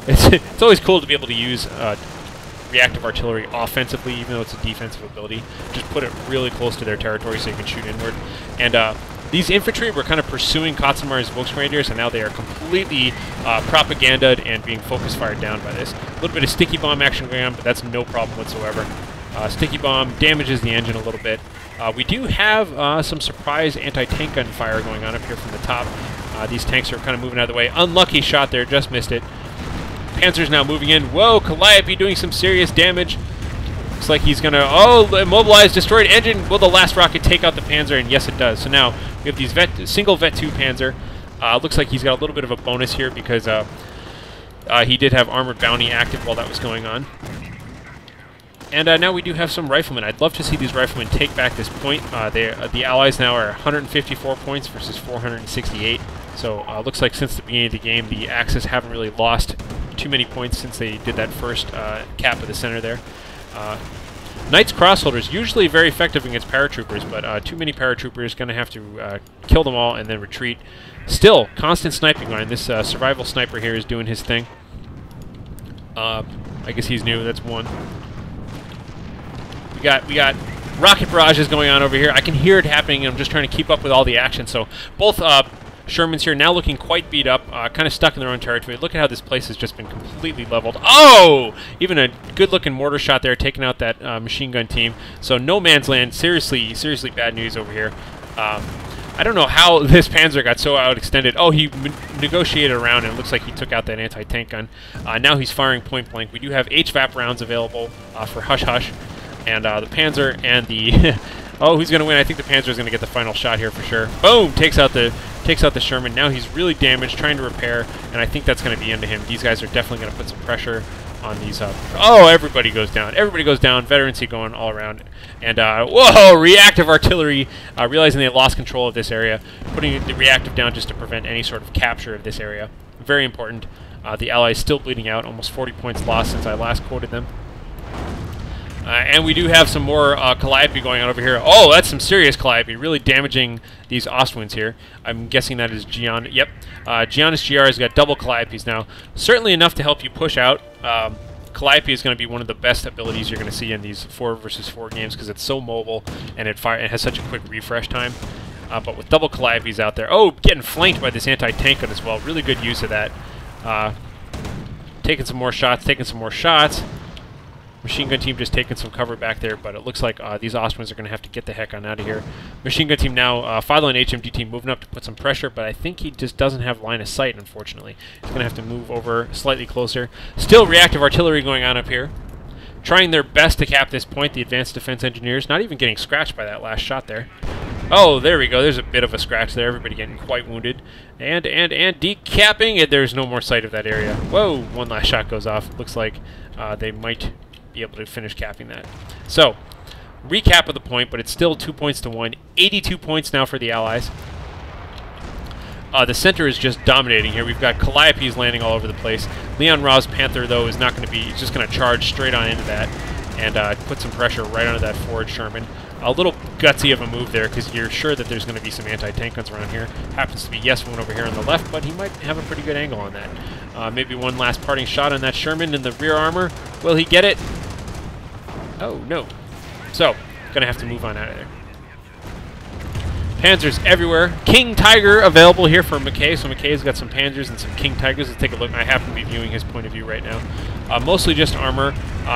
It's always cool to be able to use reactive artillery offensively, even though it's a defensive ability. Just put it really close to their territory so you can shoot inward. And these infantry were kind of pursuing Katsumaru's Volksgrenadiers, and now they are completely propaganda'd and being focus fired down by this. A little bit of sticky bomb action going on, but that's no problem whatsoever. Sticky bomb damages the engine a little bit. We do have some surprise anti-tank gun fire going on up here from the top. These tanks are kind of moving out of the way. Unlucky shot there, just missed it. Panzer's now moving in. Whoa, Calliope doing some serious damage. Looks like he's going to... Oh, immobilize, destroyed engine. Will the last rocket take out the Panzer? And yes, it does. So now we have these single Vet 2 Panzer. Looks like he's got a little bit of a bonus here because he did have Armored Bounty active while that was going on. And now we do have some riflemen. I'd love to see these riflemen take back this point. The Allies now are 154 points versus 468. So looks like since the beginning of the game, the Axis haven't really lost too many points since they did that first cap of the center there. Knights Crossholders, usually very effective against paratroopers, but too many paratroopers, going to have to kill them all and then retreat. Still, constant sniping line. This survival sniper here is doing his thing. I guess he's new, that's one. We got rocket barrages going on over here. I can hear it happening, and I'm just trying to keep up with all the action. So both Shermans here now looking quite beat up, kind of stuck in their own territory. Look at how this place has just been completely leveled. Oh! Even a good-looking mortar shot there, taking out that machine gun team. So no man's land. Seriously, seriously bad news over here. I don't know how this Panzer got so outextended. Oh, he negotiated around, and it looks like he took out that anti-tank gun. Now he's firing point blank. We do have HVAP rounds available for Hush Hush. And the Panzer and the... oh, who's going to win? I think the Panzer is going to get the final shot here for sure. Boom! Takes out the Sherman. Now he's really damaged, trying to repair, and I think that's going to be into him. These guys are definitely going to put some pressure on these... oh, everybody goes down. Everybody goes down. Veterancy going all around. And, whoa! Reactive artillery, realizing they lost control of this area, putting the reactive down just to prevent any sort of capture of this area. Very important. The Allies still bleeding out. Almost 40 points lost since I last quoted them. And we do have some more Calliope going on over here. Oh, that's some serious Calliope, really damaging these Ostwinds here. I'm guessing that is Yep. GiannisGR has got double Calliopes now. Certainly enough to help you push out. Calliope is going to be one of the best abilities you're going to see in these 4 versus 4 games because it's so mobile and it has such a quick refresh time. But with double Calliopes out there... Oh, getting flanked by this anti-tank gun as well. Really good use of that. Taking some more shots, Machine gun team just taking some cover back there, but it looks like these Ostwinds are going to have to get the heck on out of here. Machine gun team now, Fatherland HMD team moving up to put some pressure, but I think he just doesn't have line of sight, unfortunately. He's going to have to move over slightly closer. Still reactive artillery going on up here. Trying their best to cap this point, the Advanced Defense Engineers. Not even getting scratched by that last shot there. Oh, there we go. There's a bit of a scratch there. Everybody getting quite wounded. And decapping, and there's no more sight of that area. Whoa, one last shot goes off. Looks like they might be able to finish capping that. So, recap of the point, but it's still 2 points to 1. 82 points now for the Allies. The center is just dominating here. We've got Calliopes landing all over the place. Leon Ra's Panther, though, is not going to be... He's just going to charge straight on into that and put some pressure right onto that forward Sherman. A little gutsy of a move there because you're sure that there's going to be some anti-tank guns around here. Happens to be yes one over here on the left, but he might have a pretty good angle on that. Maybe one last parting shot on that Sherman in the rear armor. Will he get it? Oh, no. So, going to have to move on out of there. Panzers everywhere. King Tiger available here for Makaay. So Makaay's got some Panzers and some King Tigers. Let's take a look. I happen to be viewing his point of view right now. Mostly just armor,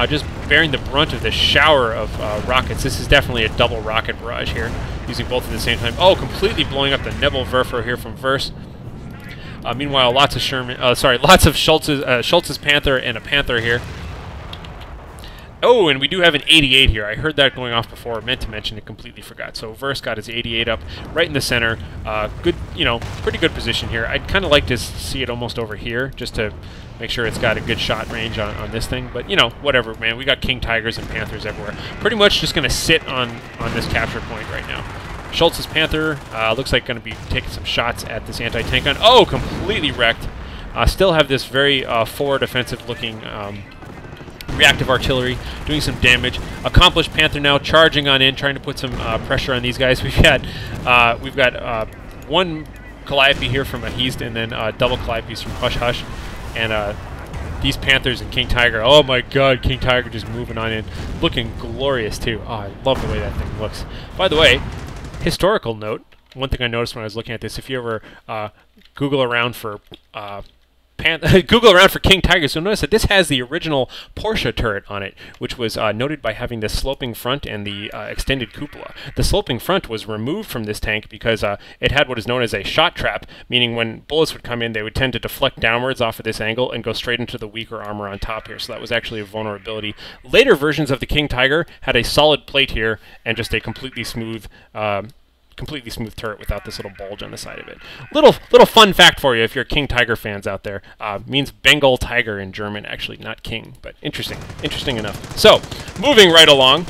just bearing the brunt of this shower of rockets. This is definitely a double rocket barrage here, using both at the same time. Oh, completely blowing up the Nebelwerfer here from Verse. Meanwhile, lots of Schultz's Panther and a Panther here. Oh, and we do have an 88 here. I heard that going off before. I meant to mention it, completely forgot. So Verse got his 88 up right in the center. Good, pretty good position here. I'd kind of like to see it almost over here, just to make sure it's got a good shot range on this thing. But, whatever, man. We got King Tigers and Panthers everywhere. Pretty much just going to sit on this capture point right now. Schultz's Panther looks like going to be taking some shots at this anti-tank gun. Oh, completely wrecked. Still have this very forward offensive-looking... reactive artillery doing some damage. Accomplished Panther now charging on in, trying to put some pressure on these guys. We've got one Calliope here from Ahist and then double Calliopes from Hush Hush. And these Panthers and King Tiger, oh my god, King Tiger just moving on in. Looking glorious too. Oh, I love the way that thing looks. By the way, historical note, one thing I noticed when I was looking at this, if you ever Google around for Google around for King Tigers, you'll notice that this has the original Porsche turret on it, which was noted by having the sloping front and the extended cupola. The sloping front was removed from this tank because it had what is known as a shot trap, meaning when bullets would come in, they would tend to deflect downwards off of this angle and go straight into the weaker armor on top here, so that was actually a vulnerability. Later versions of the King Tiger had a solid plate here and just a completely smooth turret without this little bulge on the side of it. Little fun fact for you if you're King Tiger fans out there. Means Bengal tiger in German, actually, not king, but interesting enough. So, moving right along.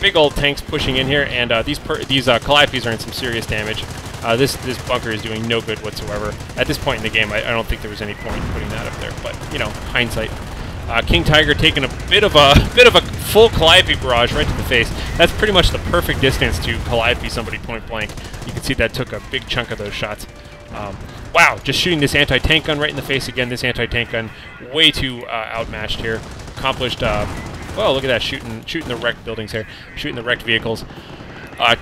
Big old tanks pushing in here, and these Calliopes are in some serious damage. This bunker is doing no good whatsoever. At this point in the game, I don't think there was any point in putting that up there, but, you know, hindsight. King Tiger taking a bit of a full Calliope barrage right to the face. That's pretty much the perfect distance to Calliope somebody point blank. You can see that took a big chunk of those shots. Wow, just shooting this anti-tank gun right in the face again. This anti-tank gun way too outmatched here. Accomplished. Well, look at that, shooting the wrecked buildings here, shooting the wrecked vehicles.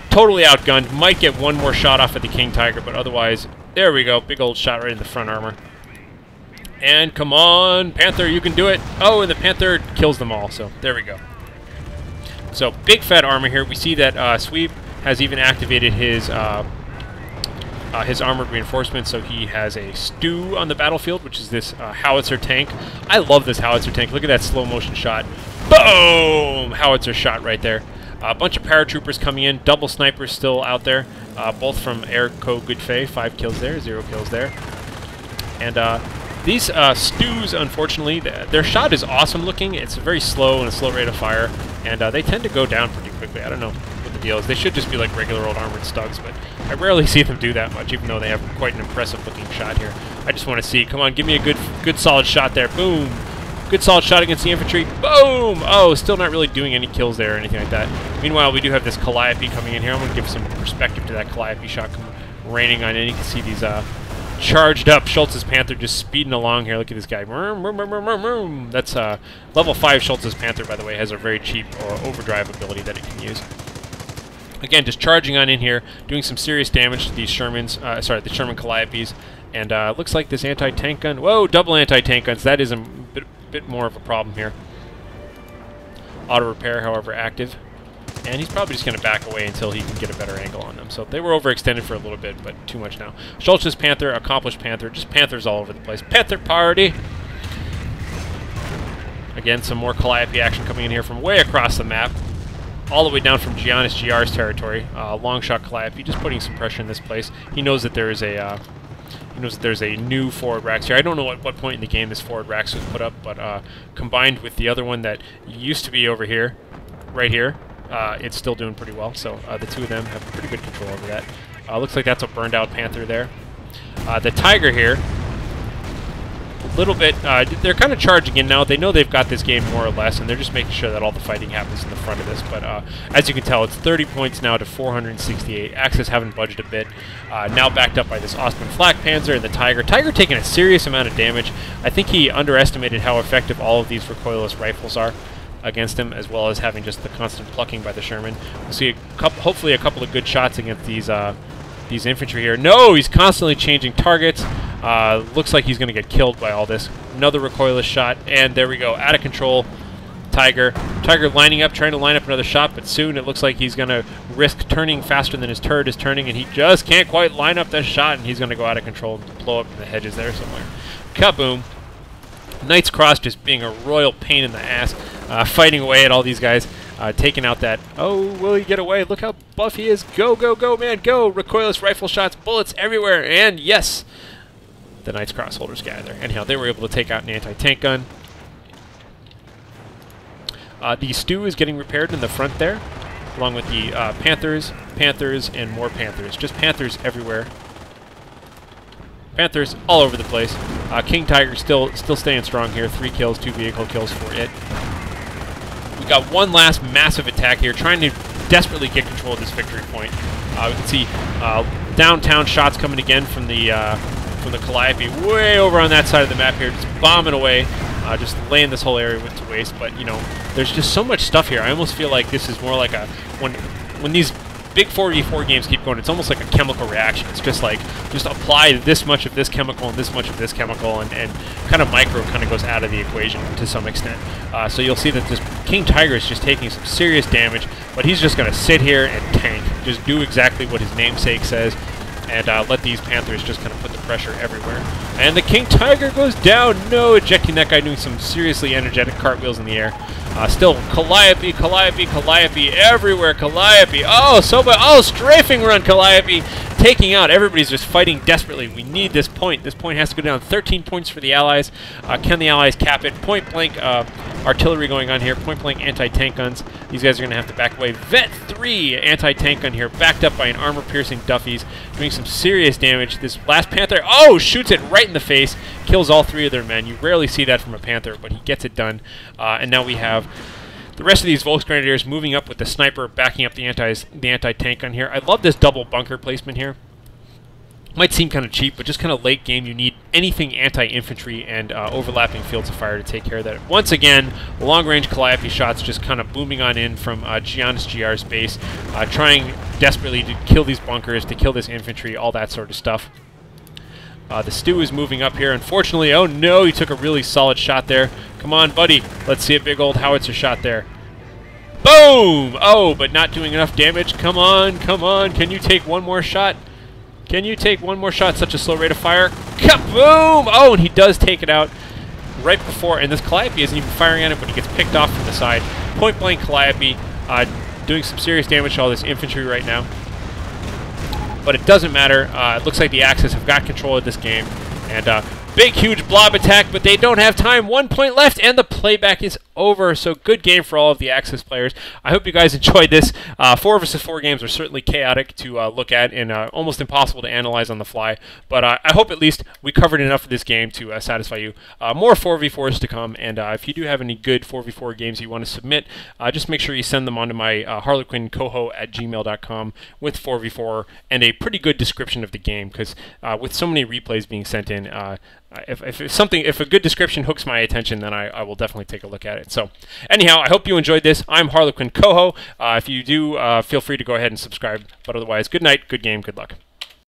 Totally outgunned. Might get one more shot off at the King Tiger, but otherwise, there we go. Big old shot right in the front armor. And come on, Panther, you can do it. Oh, and the Panther kills them all, so there we go. So, big fat armor here. We see that Sweep has even activated his armored reinforcement, so he has a stew on the battlefield, which is this howitzer tank. I love this howitzer tank. Look at that slow motion shot. Boom! Howitzer shot right there. A bunch of paratroopers coming in. Double snipers still out there, both from Air-Co Goodfay. 5 kills there, 0 kills there. And these stews, unfortunately, their shot is awesome looking. It's very slow and a slow rate of fire, and they tend to go down pretty quickly. I don't know what the deal is. They should just be like regular old armored stugs, but I rarely see them do that much, even though they have quite an impressive looking shot here. I just want to see, come on, give me a good solid shot there. Boom! Good solid shot against the infantry. Boom! Oh, still not really doing any kills there or anything like that. Meanwhile, we do have this Calliope coming in here. I'm going to give some perspective to that Calliope shot raining on in. You can see these charged up Schultz's Panther just speeding along here. Look at this guy. That's level 5 Schultz's Panther, by the way, has a very cheap overdrive ability that it can use. Again, just charging on in here, doing some serious damage to these Shermans, the Sherman Calliopes, and looks like this anti-tank gun. Whoa, double anti-tank guns. That is a bit more of a problem here. Auto repair, however, active. And he's probably just going to back away until he can get a better angle on them. So they were overextended for a little bit, but too much now. Schultz's Panther, accomplished Panther, just Panthers all over the place. Panther party! Again, some more Calliope action coming in here from way across the map. All the way down from GiannisGR's territory. Long shot Calliope, just putting some pressure in this place. He knows that there is a new forward racks here. I don't know at what point in the game this forward racks was put up, but combined with the other one that used to be over here, right here, it's still doing pretty well. So the two of them have pretty good control over that. Looks like that's a burned out Panther there. The Tiger here, a little bit, they're kind of charging in now. They know they've got this game more or less, and they're just making sure that all the fighting happens in the front of this. But as you can tell, it's 30 points now to 468. Axis haven't budged a bit. Now backed up by this Ostman Flak Panzer and the Tiger. Tiger taking a serious amount of damage. I think he underestimated how effective all of these recoilless rifles are against him, as well as having just the constant plucking by the Sherman. We'll see hopefully a couple of good shots against these infantry here. No, he's constantly changing targets. Looks like he's going to get killed by all this. Another recoilless shot, and there we go. Out of control, Tiger. Tiger lining up, trying to line up another shot, but soon it looks like he's going to risk turning faster than his turret is turning, and he just can't quite line up that shot, and he's going to go out of control and blow up in the hedges there somewhere. Kaboom. Knight's Cross just being a royal pain in the ass, fighting away at all these guys, taking out that, oh, will he get away? Look how buff he is. Go, go, go, man, go. Recoilless rifle shots, bullets everywhere, and yes, the Knight's Cross holders gather. Anyhow, they were able to take out an anti-tank gun. The stew is getting repaired in the front there, along with the Panthers, and more Panthers. Just Panthers everywhere. Panthers all over the place. King Tiger still staying strong here. 3 kills, 2 vehicle kills for it. We got one last massive attack here, trying to desperately get control of this victory point. We can see downtown shots coming again from the from the Calliope way over on that side of the map here, just bombing away, just laying this whole area to waste. But, you know, there's just so much stuff here. I almost feel like this is more like a, when these big 4v4 games keep going, it's almost like a chemical reaction. It's just like, just apply this much of this chemical and this much of this chemical, and kind of micro kind of goes out of the equation to some extent. So you'll see that this King Tiger is just taking some serious damage, but he's just going to sit here and tank. Just do exactly what his namesake says, and let these Panthers just kind of put the pressure everywhere. And the King Tiger goes down. No, ejecting that guy, doing some seriously energetic cartwheels in the air. Still, Calliope, Calliope, Calliope, everywhere, Calliope. Oh, strafing run, Calliope, taking out. Everybody's just fighting desperately. We need this point. This point has to go down. 13 points for the Allies. Can the Allies cap it? Point blank artillery going on here. Point blank anti-tank guns. These guys are going to have to back away. Vet 3 anti-tank gun here, backed up by an armor-piercing Duffy's, doing some serious damage. This last Panther, shoots it right in the face, kills all 3 of their men. You rarely see that from a Panther, but he gets it done. And now we have the rest of these Volksgrenadiers moving up with the sniper, backing up the anti-tank gun here. I love this double bunker placement here. Might seem kind of cheap, but just kind of late game, you need anything anti-infantry and overlapping fields of fire to take care of that. Once again, long-range Calliope shots just kind of booming on in from GiannisGR's base, trying desperately to kill these bunkers, to kill this infantry, all that sort of stuff. The Stew is moving up here. Unfortunately, oh no, he took a really solid shot there. Come on, buddy. Let's see a big old howitzer shot there. Boom! Oh, but not doing enough damage. Come on, come on. Can you take one more shot? Can you take one more shot? Such a slow rate of fire. Kaboom! Oh, and he does take it out right before. And this Calliope isn't even firing at it, but he gets picked off from the side. Point blank Calliope doing some serious damage to all this infantry right now. But it doesn't matter. It looks like the Axis have got control of this game. And big, huge blob attack, but they don't have time. 1 point left, and the playback is over. So good game for all of the Axis players. I hope you guys enjoyed this. 4 versus 4 games are certainly chaotic to look at and almost impossible to analyze on the fly. But I hope at least we covered enough of this game to satisfy you. More 4v4s to come, and if you do have any good 4v4 games you want to submit, just make sure you send them on to my HarlequinCoHO@gmail.com with 4v4 and a pretty good description of the game, because with so many replays being sent in, if a good description hooks my attention, then I will definitely take a look at it. So anyhow, I hope you enjoyed this. I'm HarlequinCoHO. If you do, feel free to go ahead and subscribe. But otherwise, good night, good game, good luck.